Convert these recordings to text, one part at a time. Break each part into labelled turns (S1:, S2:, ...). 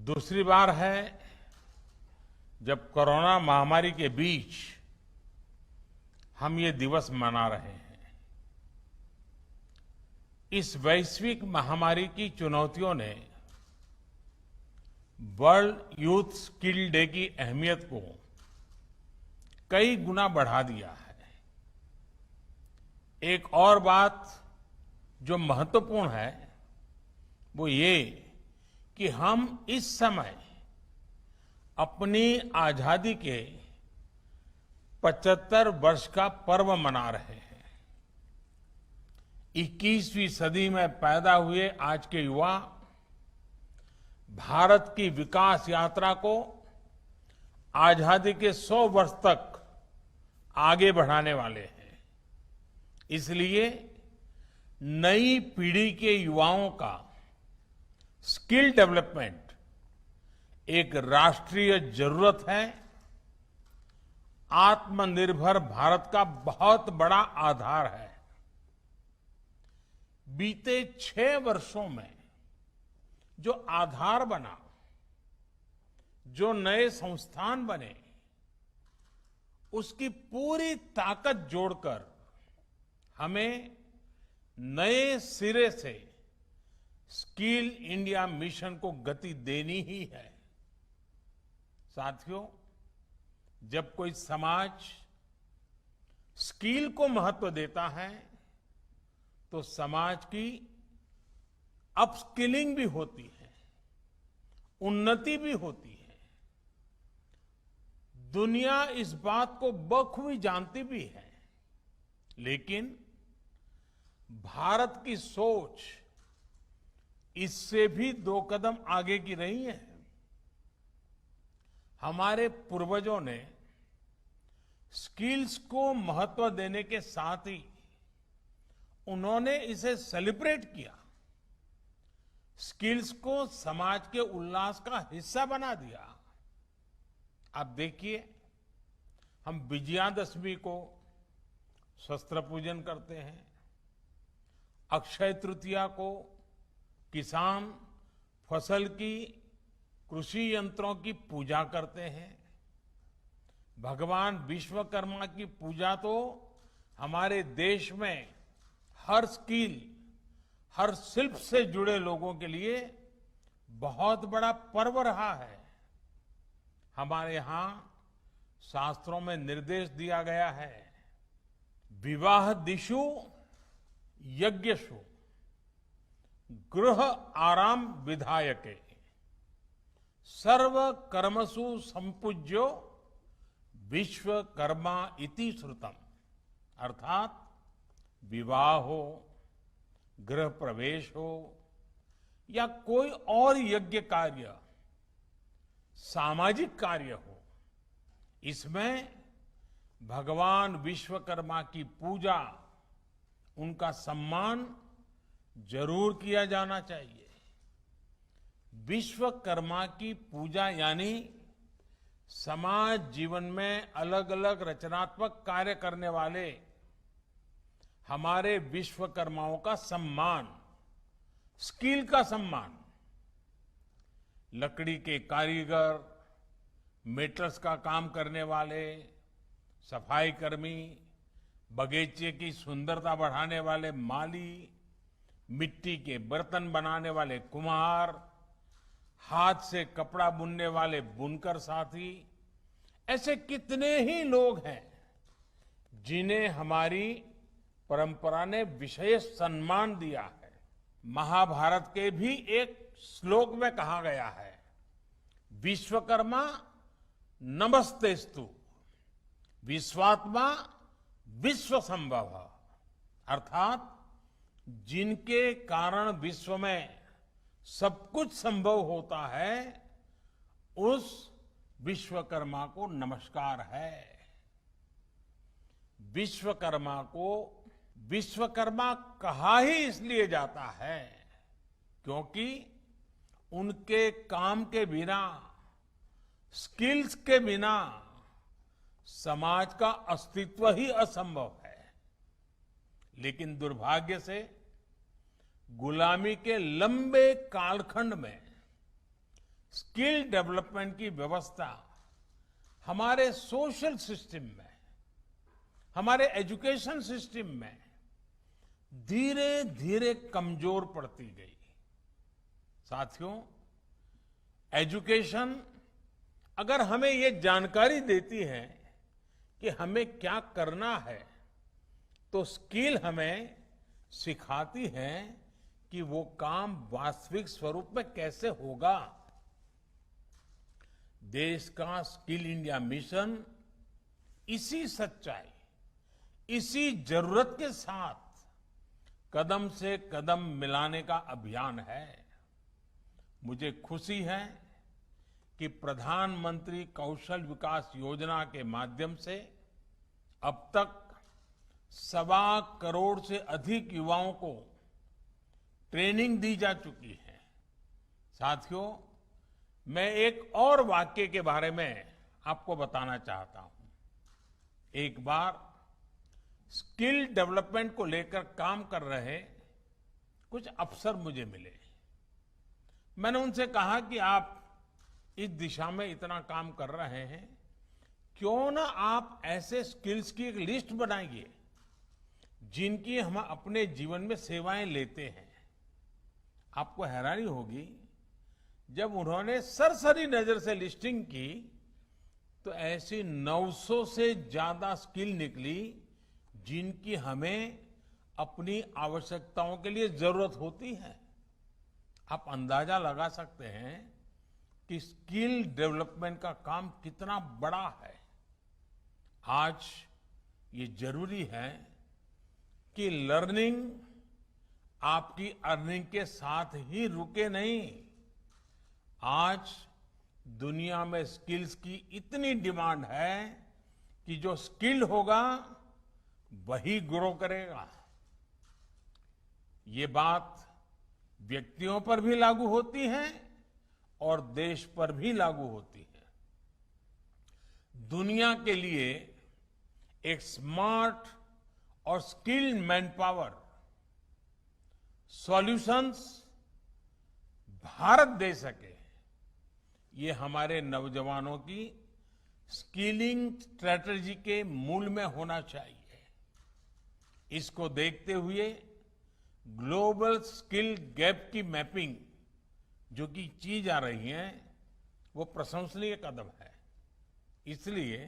S1: दूसरी बार है जब कोरोना महामारी के बीच हम ये दिवस मना रहे हैं। इस वैश्विक महामारी की चुनौतियों ने वर्ल्ड यूथ स्किल डे की अहमियत को कई गुना बढ़ा दिया है। एक और बात जो महत्वपूर्ण है वो ये कि हम इस समय अपनी आजादी के 75 वर्ष का पर्व मना रहे हैं। 21वीं सदी में पैदा हुए आज के युवा भारत की विकास यात्रा को आजादी के 100 वर्ष तक आगे बढ़ाने वाले हैं। इसलिए नई पीढ़ी के युवाओं का स्किल डेवलपमेंट एक राष्ट्रीय जरूरत है। आत्मनिर्भर भारत का बहुत बड़ा आधार है। बीते 6 वर्षों में जो आधार बना, जो नए संस्थान बने, उसकी पूरी ताकत जोड़कर हमें नए सिरे से स्किल इंडिया मिशन को गति देनी ही है। साथियों, जब कोई समाज स्किल को महत्व देता है तो समाज की अपस्किलिंग भी होती है, उन्नति भी होती है। दुनिया इस बात को बखूबी जानती भी है, लेकिन भारत की सोच इससे भी 2 कदम आगे की रही है। हमारे पूर्वजों ने स्किल्स को महत्व देने के साथ ही उन्होंने इसे सेलिब्रेट किया, स्किल्स को समाज के उल्लास का हिस्सा बना दिया। आप देखिए, हम विजयादशमी को शस्त्र पूजन करते हैं, अक्षय तृतीया को किसान फसल की कृषि यंत्रों की पूजा करते हैं। भगवान विश्वकर्मा की पूजा तो हमारे देश में हर स्किल, हर शिल्प से जुड़े लोगों के लिए बहुत बड़ा पर्व रहा है। हमारे यहां शास्त्रों में निर्देश दिया गया है, विवाह दिशु यज्ञशु गृह आराम विधायके सर्व कर्मसु संपूज्यो विश्वकर्मा इति श्रुतम। अर्थात विवाह हो, गृह प्रवेश हो या कोई और यज्ञ कार्य, सामाजिक कार्य हो, इसमें भगवान विश्वकर्मा की पूजा, उनका सम्मान जरूर किया जाना चाहिए। विश्वकर्मा की पूजा यानी समाज जीवन में अलग अलग रचनात्मक कार्य करने वाले हमारे विश्वकर्माओं का सम्मान, स्किल का सम्मान। लकड़ी के कारीगर, मेटल्स का काम करने वाले, सफाई कर्मी, बगीचे की सुंदरता बढ़ाने वाले माली, मिट्टी के बर्तन बनाने वाले कुम्हार, हाथ से कपड़ा बुनने वाले बुनकर साथी, ऐसे कितने ही लोग हैं जिन्हें हमारी परंपरा ने विशेष सम्मान दिया है। महाभारत के भी एक श्लोक में कहा गया है, विश्वकर्मा नमस्तेस्तु विश्वात्मा विश्व संभव। अर्थात जिनके कारण विश्व में सब कुछ संभव होता है, उस विश्वकर्मा को नमस्कार है। विश्वकर्मा को विश्वकर्मा कहा ही इसलिए जाता है क्योंकि उनके काम के बिना, स्किल्स के बिना समाज का अस्तित्व ही असंभव है। लेकिन दुर्भाग्य से गुलामी के लंबे कालखंड में स्किल डेवलपमेंट की व्यवस्था हमारे सोशल सिस्टम में, हमारे एजुकेशन सिस्टम में धीरे धीरे कमजोर पड़ती गई। साथियों, एजुकेशन अगर हमें ये जानकारी देती है कि हमें क्या करना है, तो स्किल हमें सिखाती है कि वो काम वास्तविक स्वरूप में कैसे होगा। देश का स्किल इंडिया मिशन इसी सच्चाई, इसी जरूरत के साथ कदम से कदम मिलाने का अभियान है। मुझे खुशी है कि प्रधानमंत्री कौशल विकास योजना के माध्यम से अब तक 1.25 करोड़ से अधिक युवाओं को ट्रेनिंग दी जा चुकी है। साथियों, मैं एक और वाक्य के बारे में आपको बताना चाहता हूं। एक बार स्किल डेवलपमेंट को लेकर काम कर रहे कुछ अफसर मुझे मिले। मैंने उनसे कहा कि आप इस दिशा में इतना काम कर रहे हैं, क्यों ना आप ऐसे स्किल्स की एक लिस्ट बनाइए जिनकी हम अपने जीवन में सेवाएं लेते हैं। आपको हैरानी होगी, जब उन्होंने सरसरी नजर से लिस्टिंग की तो ऐसी 900 से ज्यादा स्किल निकली जिनकी हमें अपनी आवश्यकताओं के लिए जरूरत होती है। आप अंदाजा लगा सकते हैं कि स्किल डेवलपमेंट का काम कितना बड़ा है। आज ये जरूरी है कि लर्निंग आपकी अर्निंग के साथ ही रुके नहीं। आज दुनिया में स्किल्स की इतनी डिमांड है कि जो स्किल होगा वही ग्रो करेगा। ये बात व्यक्तियों पर भी लागू होती है और देश पर भी लागू होती है। दुनिया के लिए एक स्मार्ट और skilled manpower solutions Bharat दे सके, ये हमारे नौजवानों की स्किलिंग स्ट्रेटजी के मूल में होना चाहिए। इसको देखते हुए ग्लोबल स्किल गैप की मैपिंग जो कि की जा रही है, वो प्रशंसनीय कदम है। इसलिए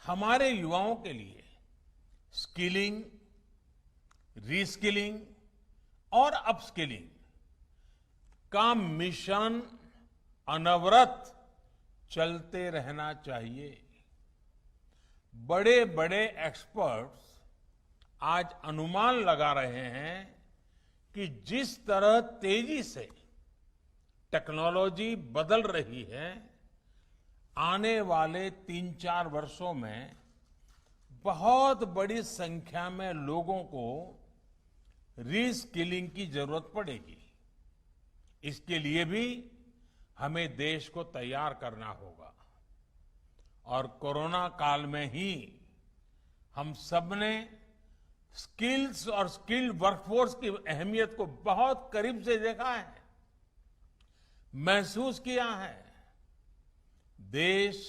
S1: हमारे युवाओं के लिए स्किलिंग, रीस्किलिंग और अपस्किलिंग का मिशन अनवरत चलते रहना चाहिए। बड़े बड़े एक्सपर्ट्स आज अनुमान लगा रहे हैं कि जिस तरह तेजी से टेक्नोलॉजी बदल रही है, आने वाले 3-4 वर्षों में बहुत बड़ी संख्या में लोगों को रीस्किलिंग की जरूरत पड़ेगी। इसके लिए भी हमें देश को तैयार करना होगा। और कोरोना काल में ही हम सबने स्किल्स और स्किल्ड वर्कफोर्स की अहमियत को बहुत करीब से देखा है, महसूस किया है। देश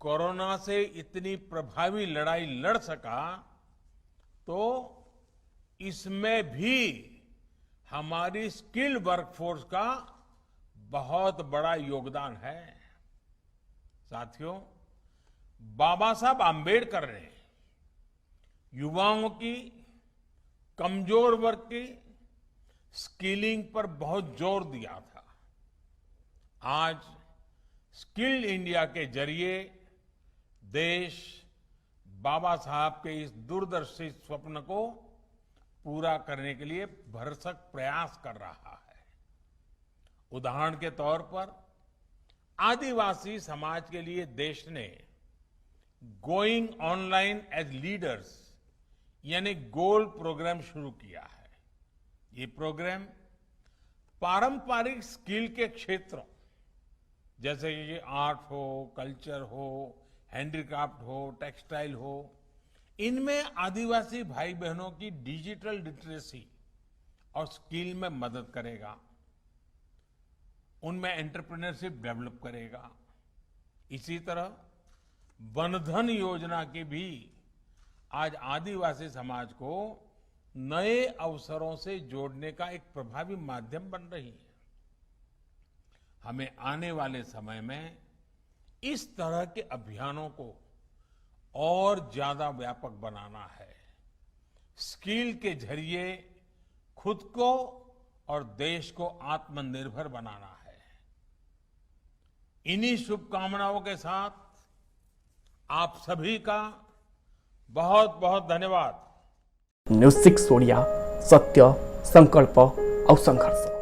S1: कोरोना से इतनी प्रभावी लड़ाई लड़ सका तो इसमें भी हमारी स्किल्ड वर्कफोर्स का बहुत बड़ा योगदान है। साथियों, बाबा साहब आंबेडकर ने युवाओं की, कमजोर वर्ग की स्किलिंग पर बहुत जोर दिया था। आज स्किल इंडिया के जरिए देश बाबा साहब के इस दूरदर्शी स्वप्न को पूरा करने के लिए भरसक प्रयास कर रहा है। उदाहरण के तौर पर आदिवासी समाज के लिए देश ने गोइंग ऑनलाइन एज लीडर्स यानी गोल प्रोग्राम शुरू किया है। ये प्रोग्राम पारंपरिक स्किल के क्षेत्रों जैसे कि आर्ट हो, कल्चर हो, हैंडीक्राफ्ट हो, टेक्सटाइल हो, इनमें आदिवासी भाई बहनों की डिजिटल लिटरेसी और स्किल में मदद करेगा। उनमें एंटरप्रेन्योरशिप डेवलप करेगा। इसी तरह वनधन योजना की भी आज आदिवासी समाज को नए अवसरों से जोड़ने का एक प्रभावी माध्यम बन रही है। हमें आने वाले समय में इस तरह के अभियानों को और ज्यादा व्यापक बनाना है। स्किल के जरिए खुद को और देश को आत्मनिर्भर बनाना है। इन्हीं शुभकामनाओं के साथ आप सभी का बहुत बहुत धन्यवाद।
S2: न्यूज 6 ओडिया, सत्य, संकल्प और संघर्ष।